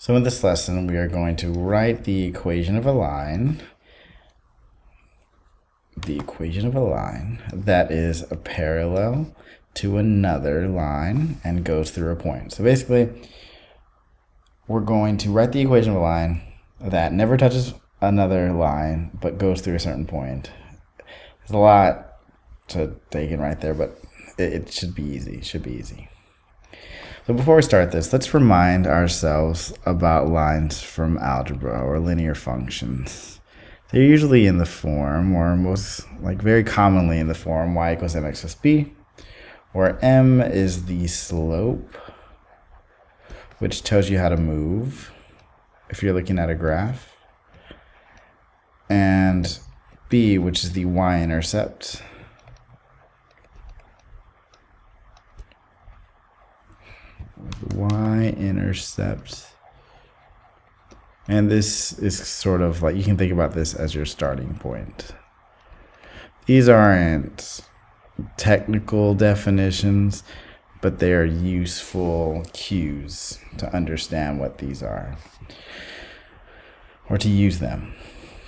So in this lesson, we are going to write the equation of a line. The equation of a line that is a parallel to another line and goes through a point. So basically, we're going to write the equation of a line that never touches another line but goes through a certain point. There's a lot to take in right there, but it should be easy. It should be easy. So before we start this, let's remind ourselves about lines from algebra or linear functions. They're usually in the form, or very commonly in the form, y equals mx plus b, where m is the slope, which tells you how to move if you're looking at a graph, and b, which is the y-intercept. Y-intercept. And this is sort of like, you can think about this as your starting point. These aren't technical definitions, but they are useful cues to understand what these are, or to use them.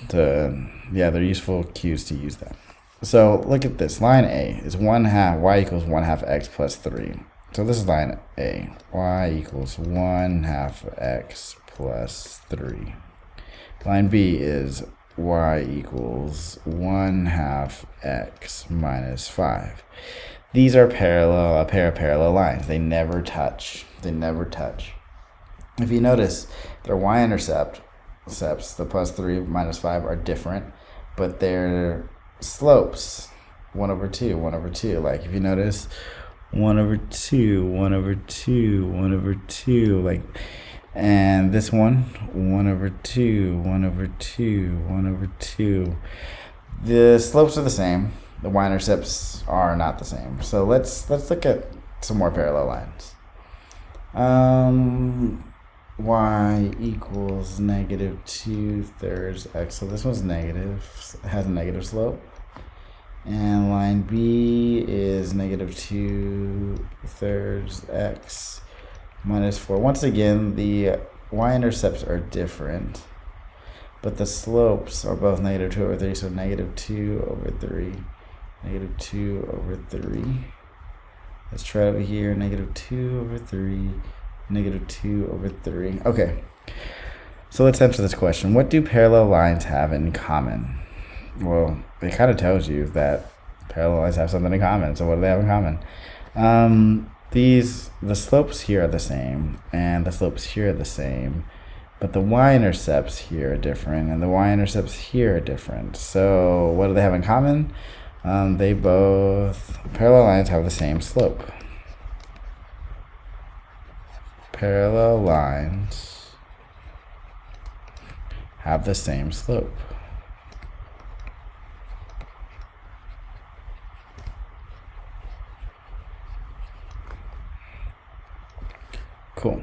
They're useful cues to use them. So look at this. Line A is 1/2 y equals 1/2 x plus 3. So this is line A, y equals 1/2 x plus 3. Line B is y equals 1/2 x minus 5. These are a pair of parallel lines. They never touch. They never touch. If you notice, their y-intercepts, the plus 3, minus 5, are different, but their slopes, 1/2, 1/2. Like if you notice, 1/2, 1/2, 1/2, like, and this one, 1/2, 1/2, 1/2. The slopes are the same. The y-intercepts are not the same. So let's look at some more parallel lines. Y equals -2/3 x. So this one's negative. It has a negative slope. And line B is -2/3 x minus 4. Once again, the y-intercepts are different, but the slopes are both -2/3, so -2/3, -2/3. Let's try over here, -2/3, -2/3. Okay, so let's answer this question. What do parallel lines have in common? Well, it kind of tells you that parallel lines have something in common. So what do they have in common? The slopes here are the same, and the slopes here are the same, but the y-intercepts here are different, and the y-intercepts here are different. So what do they have in common? Parallel lines have the same slope. Parallel lines have the same slope. Cool.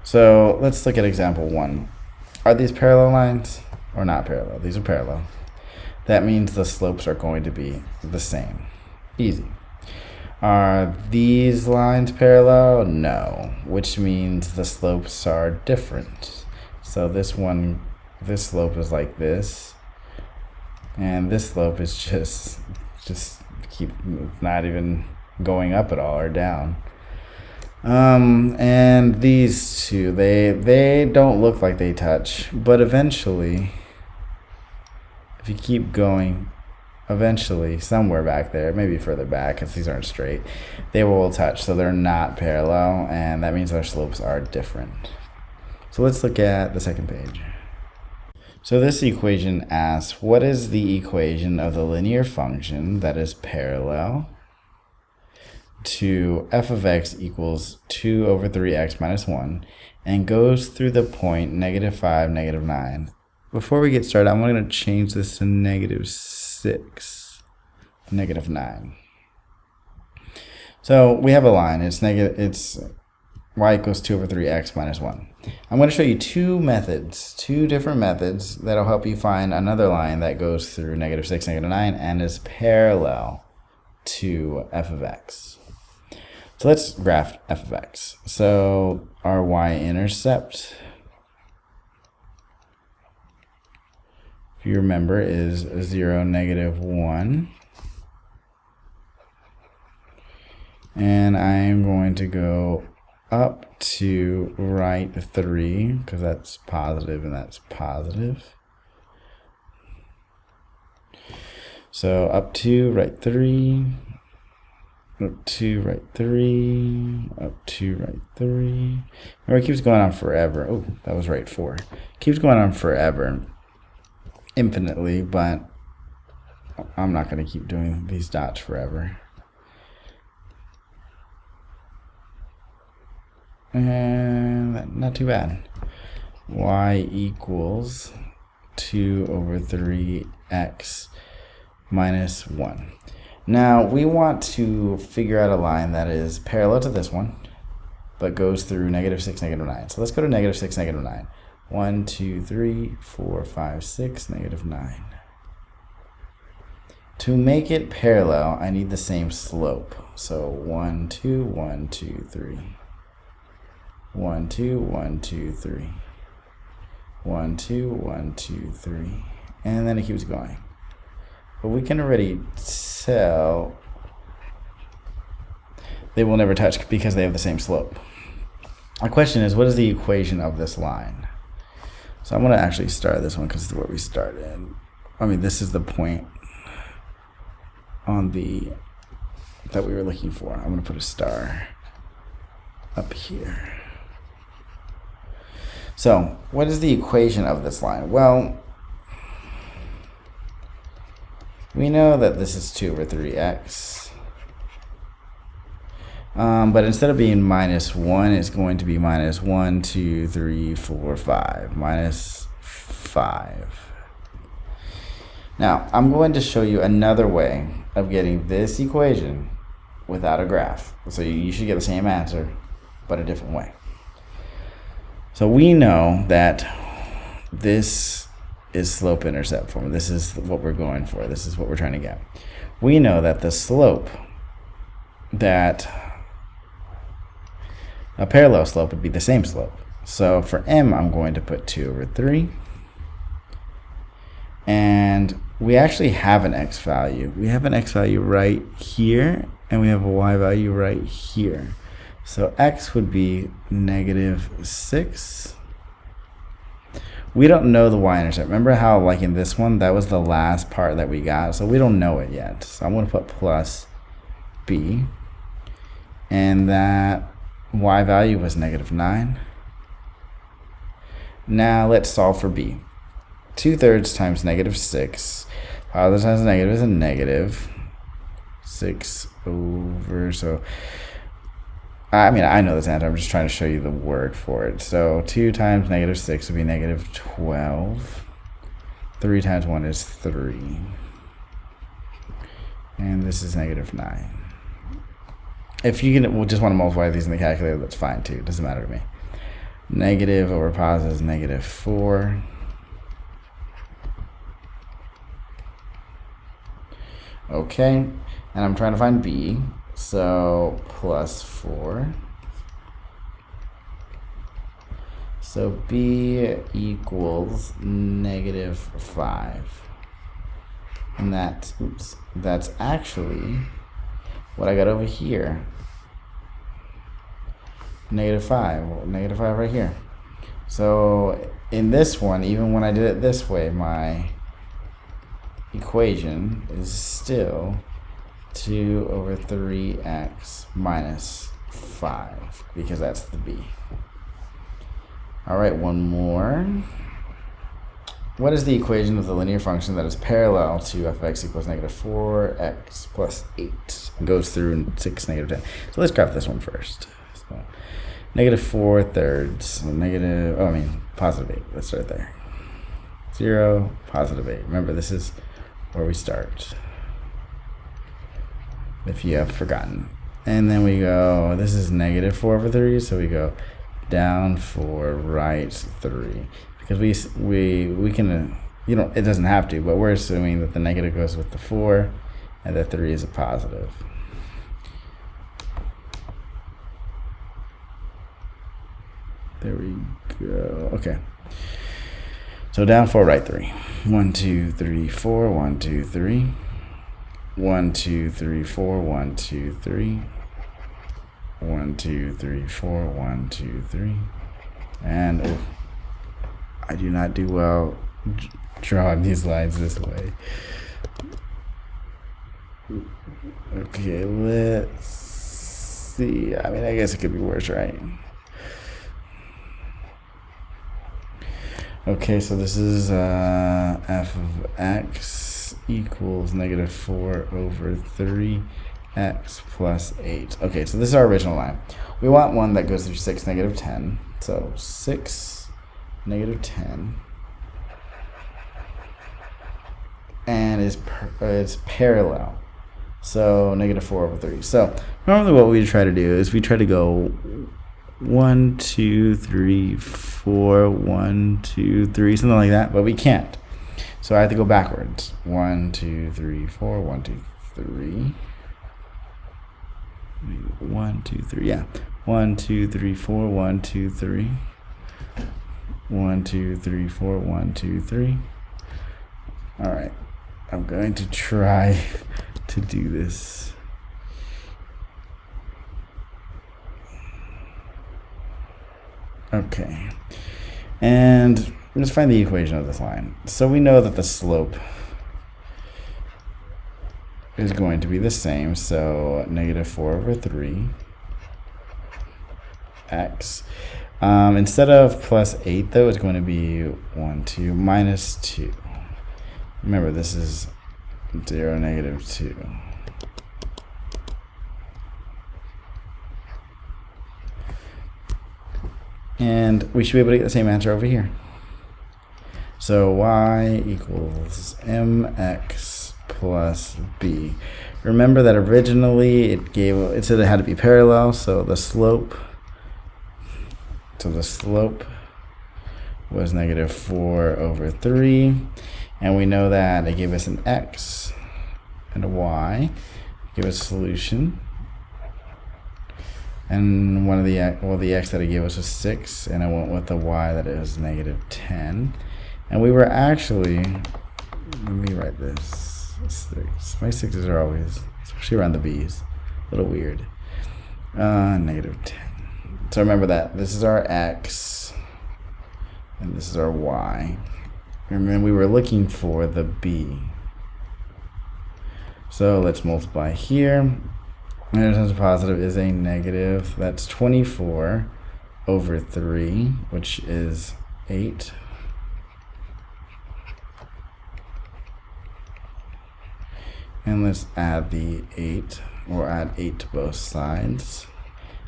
So let's look at example 1. Are these parallel lines or not parallel? These are parallel. That means the slopes are going to be the same. Easy. Are these lines parallel? No, which means the slopes are different. So this slope is like this, and this slope is just not even going up at all or down. And these two, they don't look like they touch, but eventually, if you keep going, eventually somewhere back there, maybe further back, because these aren't straight, they will touch. So they're not parallel, and that means their slopes are different. So let's look at the second page. So this equation asks, what is the equation of the linear function that is parallel to f of x equals 2/3x minus 1 and goes through the point -5, -9. Before we get started, I'm going to change this to -6, -9. So we have a line. It's y equals 2/3x minus 1. I'm going to show you two different methods that'll help you find another line that goes through -6, -9 and is parallel to f of x. So let's graph f of x. So our y-intercept, if you remember, is 0, -1. And I am going to go up to right 3, because that's positive and that's positive. So up to right 3, up to right 3, up to right 3. Remember, it keeps going on forever. Oh, that was right 4. It keeps going on forever, infinitely, but I'm not going to keep doing these dots forever. And not too bad. Y equals 2 over 3x minus 1. Now we want to figure out a line that is parallel to this one, but goes through -6, -9. So let's go to -6, -9. 1, 2, 3, 4, 5, 6, -9. To make it parallel, I need the same slope. So 1, 2, 1, 2, 3. 1, 2, 1, 2, 3. 1, 2, 1, 2, 3. And then it keeps going. But we can already tell they will never touch because they have the same slope. My question is, what is the equation of this line? So I'm going to actually start this one because it's where we started. I mean, this is the point on the that we were looking for. I'm going to put a star up here. So what is the equation of this line? Well, we know that this is 2 over 3x. But instead of being -1, it's going to be -1, 2, 3, 4, 5. -5. Now, I'm going to show you another way of getting this equation without a graph. So you should get the same answer, but a different way. So we know that this is slope-intercept form. This is what we're going for. This is what we're trying to get. We know that the slope, that a parallel slope would be the same slope. So for m, I'm going to put 2 over 3. And we actually have an x value. We have an x value right here, and we have a y value right here. So x would be -6. We don't know the y-intercept. Remember how, like in this one, that was the last part that we got, so we don't know it yet. So I'm going to put plus b, and that y value was -9. Now let's solve for b. 2/3 times -6. Positive times negative is a negative. 6 over, so I mean, I know this answer. I'm just trying to show you the word for it. So 2 times -6 would be -12. 3 times 1 is 3. And this is -9. If you can, we'll just want to multiply these in the calculator, that's fine too. It doesn't matter to me. Negative over positive is -4. Okay, and I'm trying to find b. So plus 4. So b equals -5. And that's, oops, that's actually what I got over here. -5. Well, -5 right here. So in this one, even when I did it this way, my equation is still 2 over 3x minus 5, because that's the b. All right, one more. What is the equation of the linear function that is parallel to f of x equals -4x plus 8? It goes through in 6, -10. So let's graph this one first. So -4/3, positive 8. Let's start there. 0, positive 8. Remember, this is where we start, if you have forgotten. And then we go, this is -4 over 3, so we go down 4, right 3. Because we can, it doesn't have to, but we're assuming that the negative goes with the 4 and the 3 is a positive. There we go. Okay. So down 4, right 3. 1, 2, 3, 4. 1, 2, 3. 1, 2, 3, 4. 1, 2, 3. 1, 2, 3, 4. 1, 2, 3. And oh, I do not do well drawing these lines this way. Okay, let's see. I mean, I guess it could be worse, right? Okay, so this is f of x equals -4/3x plus 8. Okay, so this is our original line. We want one that goes through 6, -10. So 6, -10. And is parallel. So -4/3. So normally what we try to do is we try to go 1, 2, 3, 4, 1, 2, 3, something like that, but we can't. So I have to go backwards. 1, 2, 3, 4, 1, 2, 3. 1, 2, 3, yeah. 1, 2, 3, 4, 1, 2, 3. 1, 2, 3, 4, 1, 2, 3. All right. I'm going to try to do this. Okay. And let's find the equation of this line. So we know that the slope is going to be the same. So -4/3 x. Instead of +8, though, it's going to be 1, 2, -2. Remember, this is 0, -2. And we should be able to get the same answer over here. So y equals mx plus b. Remember that originally it said it had to be parallel, so the slope was -4/3. And we know that it gave us an x and a y, give us a solution. And one of the x that it gave us was 6, and I went with the y that it was -10. And we were actually, let me write this, 6. My 6s are always, especially around the b's, a little weird. -10. So remember that this is our x, and this is our y. Remember, we were looking for the b. So let's multiply here. And times a positive is a negative. That's 24/3, which is 8. And let's add the 8, or add 8 to both sides.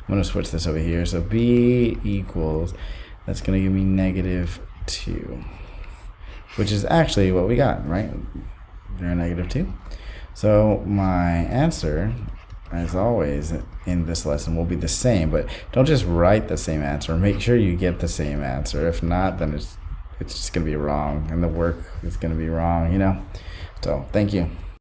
I'm going to switch this over here. So b equals, that's going to give me -2. Which is actually what we got, right? 0, -2. So my answer, as always in this lesson, will be the same, but don't just write the same answer. Make sure you get the same answer. If not, then it's just going to be wrong, and the work is going to be wrong, you know? So thank you.